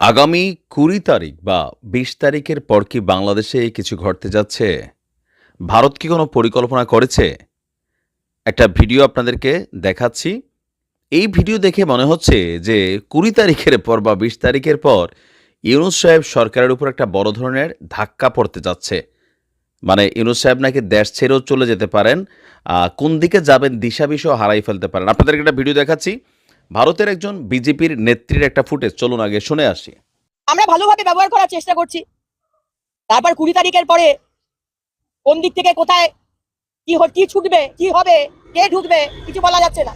আগামী ২০ তারিখ বা ২০ তারিখের পর কি বাংলাদেশে কিছু ঘটতে যাচ্ছে? ভারত কি কোনো পরিকল্পনা করেছে? একটা ভিডিও আপনাদেরকে দেখাচ্ছি। এই ভিডিও দেখে মনে হচ্ছে যে ২০ তারিখের পর বা ২০ তারিখের পর ইউনূস সাহেব সরকারের উপর একটা বড় ধরনের ধাক্কা পড়তে যাচ্ছে। মানে ইউনূস সাহেব নাকি দেশ ছেড়েও চলে যেতে পারেন। কোন দিকে যাবেন দিশা-মিশাও হারাই ফেলতে পারেন। আপনাদেরকে একটা ভিডিও দেখাচ্ছি। ভারতের একজন বিজেপির নেত্রীর একটা ফুটেজ চলুন আগে শুনে আসি। আমরা ভালোভাবে ব্যবহার করার চেষ্টা করছি। তারপর ২০ তারিখের পরে কোন দিক থেকে কোথায় কি ছুটবে, কি হবে, কে ঢুকবে, কিছু বলা যাচ্ছে না।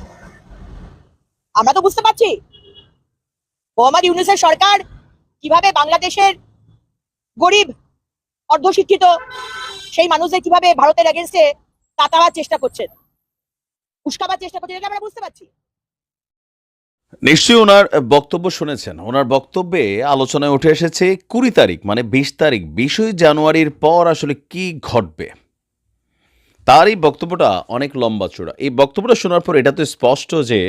আমরা তো বুঝতে পারছি মোহাম্মদ ইউনূসের সরকার কিভাবে বাংলাদেশের গরিব, অর্ধশিক্ষিত সেই মানুষদের কিভাবে ভারতের এগেনস্টে তাতাবার চেষ্টা করছেন, উস্কাবার চেষ্টা করছেন, এটা আমরা বুঝতে পারছি। নিশ্চয়ই ওনার বক্তব্য শুনেছেন। ওনার বক্তব্যে আলোচনায় উঠে এসেছে ২০ তারিখ মানে ২০ তারিখ ২০ জানুয়ারির পর আসলে কি ঘটবে। তার এই বক্তব্যটা অনেক লম্বা চূড়া। এই বক্তব্যটা শোনার পর এটা তো স্পষ্ট যে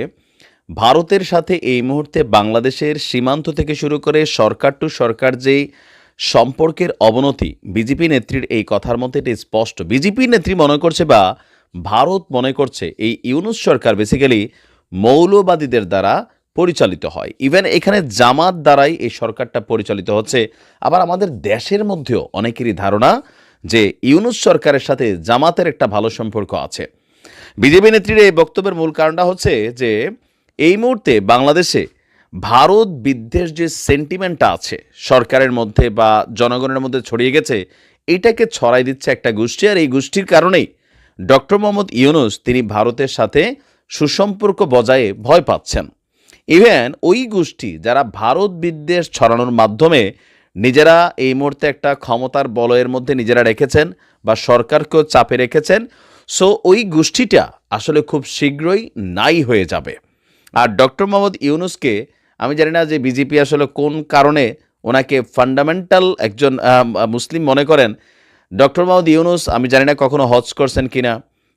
ভারতের সাথে এই মুহূর্তে বাংলাদেশের সীমান্ত থেকে শুরু করে সরকার টু সরকার যেই সম্পর্কের অবনতি, বিজেপি নেত্রীর এই কথার মধ্যে এটা স্পষ্ট। বিজেপি নেত্রী মনে করছে বা ভারত মনে করছে এই ইউনূস সরকার বেসিক্যালি মৌলবাদীদের দ্বারা পরিচালিত হয়। ইভেন এখানে জামাত দ্বারাই এই সরকারটা পরিচালিত হচ্ছে। আবার আমাদের দেশের মধ্যেও অনেকেরই ধারণা যে ইউনূস সরকারের সাথে জামাতের একটা ভালো সম্পর্ক আছে। বিজেপি নেত্রীর এই বক্তব্যের মূল কারণটা হচ্ছে যে এই মুহূর্তে বাংলাদেশে ভারত বিদ্বেষ যে সেন্টিমেন্টটা আছে সরকারের মধ্যে বা জনগণের মধ্যে ছড়িয়ে গেছে, এটাকে ছড়াই দিচ্ছে একটা গোষ্ঠী। আর এই গোষ্ঠীর কারণেই ডক্টর মোহাম্মদ ইউনূস তিনি ভারতের সাথে সুসম্পর্ক বজায়ে ভয় পাচ্ছেন। ইভেন ওই গোষ্ঠী যারা ভারত বিদ্বেষ ছড়ানোর মাধ্যমে নিজেরা এই মুহূর্তে একটা ক্ষমতার বলয়ের মধ্যে নিজেরা রেখেছেন বা সরকারকেও চাপে রেখেছেন। সো ওই গোষ্ঠীটা আসলে খুব শীঘ্রই নাই হয়ে যাবে। আর ডক্টর মোহাম্মদ ইউনূসকে আমি জানি না যে বিজেপি আসলে কোন কারণে ওনাকে ফান্ডামেন্টাল একজন মুসলিম মনে করেন। ডক্টর মোহাম্মদ ইউনূস আমি জানি না কখনো হজ করছেন কিনা।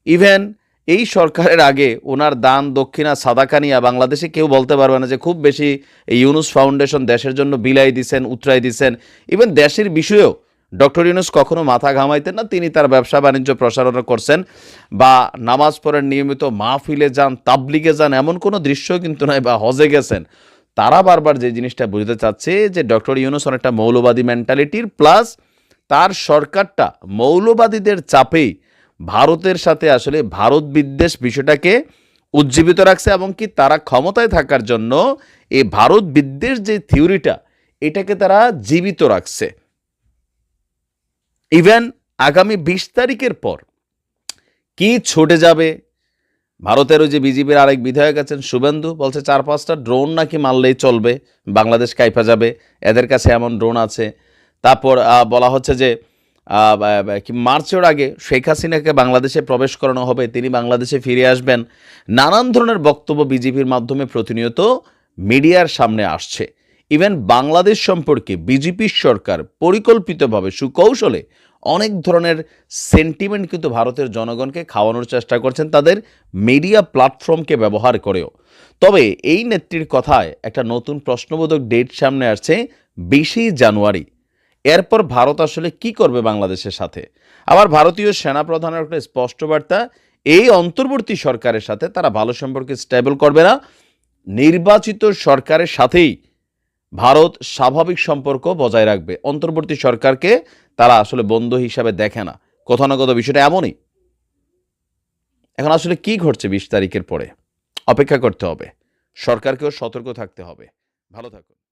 ইভেন এই সরকারের আগে ওনার দান দক্ষিণা সাদাকা নিয়া বাংলাদেশে কেউ বলতে পারবে না যে খুব বেশি এই ইউনূস ফাউন্ডেশন দেশের জন্য বিলাই দিছেন, উতরাই দিছেন। ইভেন দেশের বিষয়েও ডক্টর ইউনূস কখনো মাথা ঘামাইতেন না। তিনি তার ব্যবসা বাণিজ্য প্রসারণা করছেন বা নামাজ পড়েন নিয়মিত, মাহফিলে যান, তাবলিগে যান, এমন কোনো দৃশ্য কিন্তু নয়, বা হজে গেছেন। তারা বারবার যে জিনিসটা বুঝতে চাচ্ছে যে ডক্টর ইউনূস অনেকটা মৌলবাদী মেন্টালিটির, প্লাস তার সরকারটা মৌলবাদীদের চাপেই ভারতের সাথে আসলে ভারত বিদ্বেষ বিষয়টাকে উজ্জীবিত রাখছে এবং কি তারা ক্ষমতায় থাকার জন্য এই ভারত বিদ্বেষ যে থিওরিটা এটাকে তারা জীবিত রাখছে। ইভেন আগামী ২০ তারিখের পর কি ছুটে যাবে, ভারতের ওই যে বিজেপির আরেক বিধায়ক আছেন শুভেন্দু, বলছে ৪-৫টা ড্রোন নাকি মারলেই চলবে, বাংলাদেশ কাইপা যাবে, এদের কাছে এমন ড্রোন আছে। তারপর বলা হচ্ছে যে মার্চের আগে শেখ হাসিনাকে বাংলাদেশে প্রবেশ করানো হবে, তিনি বাংলাদেশে ফিরে আসবেন। নানান ধরনের বক্তব্য বিজেপির মাধ্যমে প্রতিনিয়ত মিডিয়ার সামনে আসছে। ইভেন বাংলাদেশ সম্পর্কে বিজেপির সরকার পরিকল্পিতভাবে সুকৌশলে অনেক ধরনের সেন্টিমেন্ট কিন্তু ভারতের জনগণকে খাওয়ানোর চেষ্টা করছেন তাদের মিডিয়া প্ল্যাটফর্মকে ব্যবহার করেও। তবে এই নেত্রীর কথায় একটা নতুন প্রশ্নবোধক ডেট সামনে আসছে ২০ জানুয়ারি। এরপর ভারত আসলে কি করবে বাংলাদেশের সাথে। আবার ভারতীয় সেনাপ্রধানের একটা স্পষ্ট বার্তা, এই অন্তর্বর্তী সরকারের সাথে তারা ভালো সম্পর্ক স্টেবল করবে না, নির্বাচিত সরকারের সাথেই ভারত স্বাভাবিক সম্পর্ক বজায় রাখবে। অন্তর্বর্তী সরকারকে তারা আসলে বন্ধু হিসাবে দেখে না। কোথাও না কোথাও বিষয়টা এমনই। এখন আসলে কি ঘটছে ২০ তারিখের পরে অপেক্ষা করতে হবে, সরকারকেও সতর্ক থাকতে হবে। ভালো থাকুন।